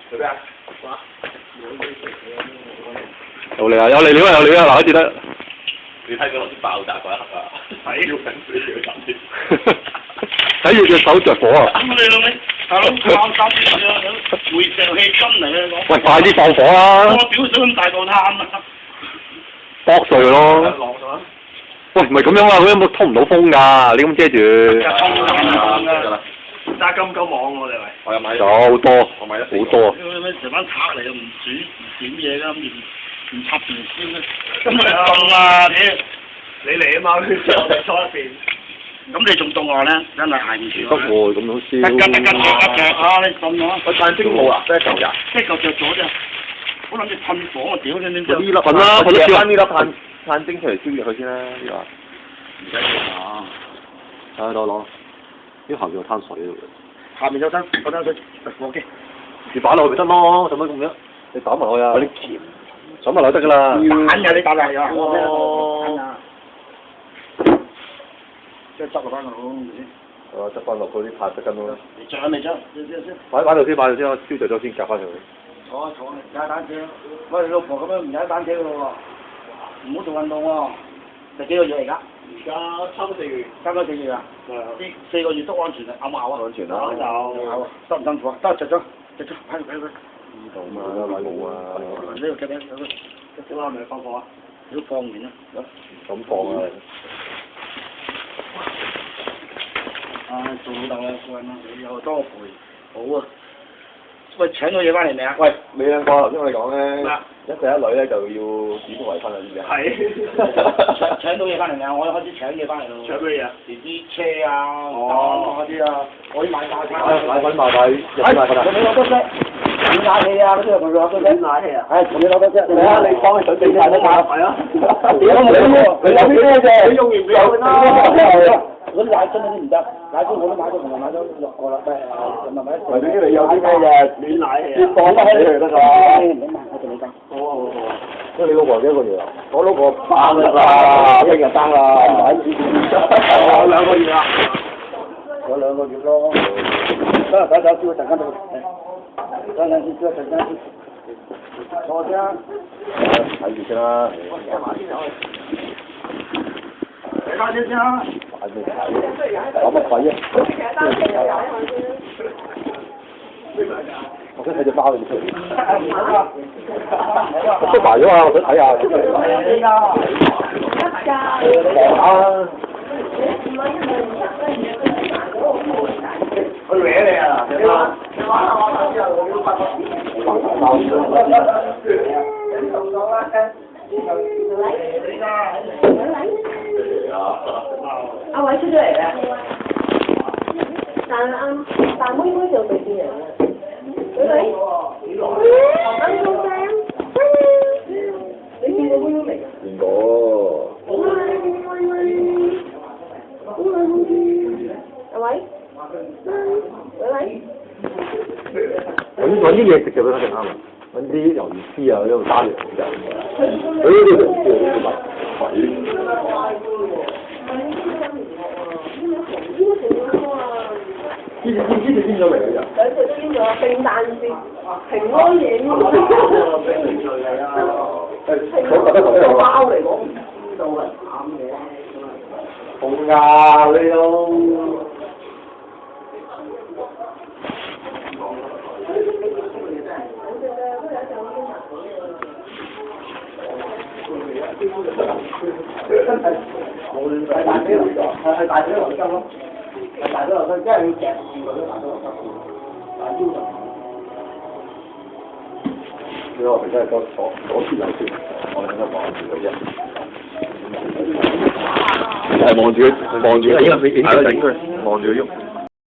做咩啊？有嚟啊！有嚟料啊！有料啊！嗱，一次得。你睇佢頭先爆炸嗰一刻啊！係要緊水要緊啲。睇住隻手着火啊！咁你老味，大佬爆心啊！回石氣金嚟嘅講。喂，快啲放火啊！我屌水咁大個攤啊！剝碎咯！落咗。喂，唔係咁樣啊！佢有冇通唔到風㗎？你咁遮住。揸金鈎網我哋咪。我又買有好多，我買咗好多啊！咩成班賊嚟又唔點嘢㗎，唔插電先啦。咁咪凍啊！你嚟啊嘛，佢我哋坐一邊。咁你仲凍我咧，真係捱唔住。得喎，咁樣燒。得啊！你凍我。我炭精冇啊，即係舊日。即係舊着咗啫。我諗住噴火，我屌你點知？呢粒粉啦，粉都燒。翻呢粒炭精出嚟燒熱佢先啦，呢個。唔使啊！攞，呢下邊有攤水喺度。下面有攤水，火機。你擺落去咪得咯，使乜咁樣？你打埋去啊！啲鉗，打埋落得㗎啦。蛋嘅你打埋啊！哦。即係執落翻落執翻落嗰啲炭質根咯。你着未着？先。擺度先，燒着咗先夾翻上去。坐，踩單車。喂，你老婆咁樣唔踩單車㗎喎，唔好做運動喎。第幾個月嚟㗎？而家差唔多4月。差唔多4月啊？呢4個月都安全啊，咬唔咬啊？安全啦。辛唔辛苦啊？得着咗，喺度。呢度嘛，買冇啊。呢度嘅點啊？咪放火啊？都放完啦。咁放啊！做老豆啦，貴啦，你又多陪，好啊！喂，請到嘢翻嚟未啊？喂，未兩個頭先我哋講咧，一仔一女咧就要指腹為婚啦，知唔知啊？係。請到嘢翻嚟未啊？我開始請嘢翻嚟咯。請咩嘢啊？啲車啊，嗰啲啊，我啲買晒㗎。買粉買粉啊！同你攞多些，軟奶氣啊，嗰啲同你攞多些。軟奶氣啊？係，同你攞多些。嚟啊！你幫佢準備晒得㗎。係啊。屌你有咩啫？你用完未有啦？嗰啲奶樽嗰啲唔得，奶樽我都買咗，同埋買咗6個啦，同埋買。為咗你有啲咩嘅軟奶氣啊？啲放翻起嚟得㗎。唔好買，我同你講。好。因為你老婆幾多個月啊？我老婆生啦，聽日生啦。我2個月啦。有2個月咯。得，燒一陣間到。等陣先燒一陣間先。坐先啊。睇住先啦。你翻先啦。搞乜鬼啊？我想睇隻貓你出嚟。出埋咗啊！我想睇下。佢搲你啊！隻貓。阿偉出咗嚟啦，但妹妹就未見人啦。女女，啱到聲，你見過妹妹未？見過。阿偉，揾啲嘢食就俾佢食啱啦，揾啲魷魚絲啊，嗰啲打嚟就。佢呢啲就唔知好鬼。呢隻邊咗嚟㗎？兩隻都邊咗，聖誕節、平安夜呢個。個包嚟講唔知道係慘嘅。紅牙你都。無論係大髀係大髀流心咯，係大髀流心，因為要夾住佢都大髀流心，但係腰就你話佢真係多左切右切，我哋喺度望住佢啫。係望住佢，望住佢，係咯，望住佢喐。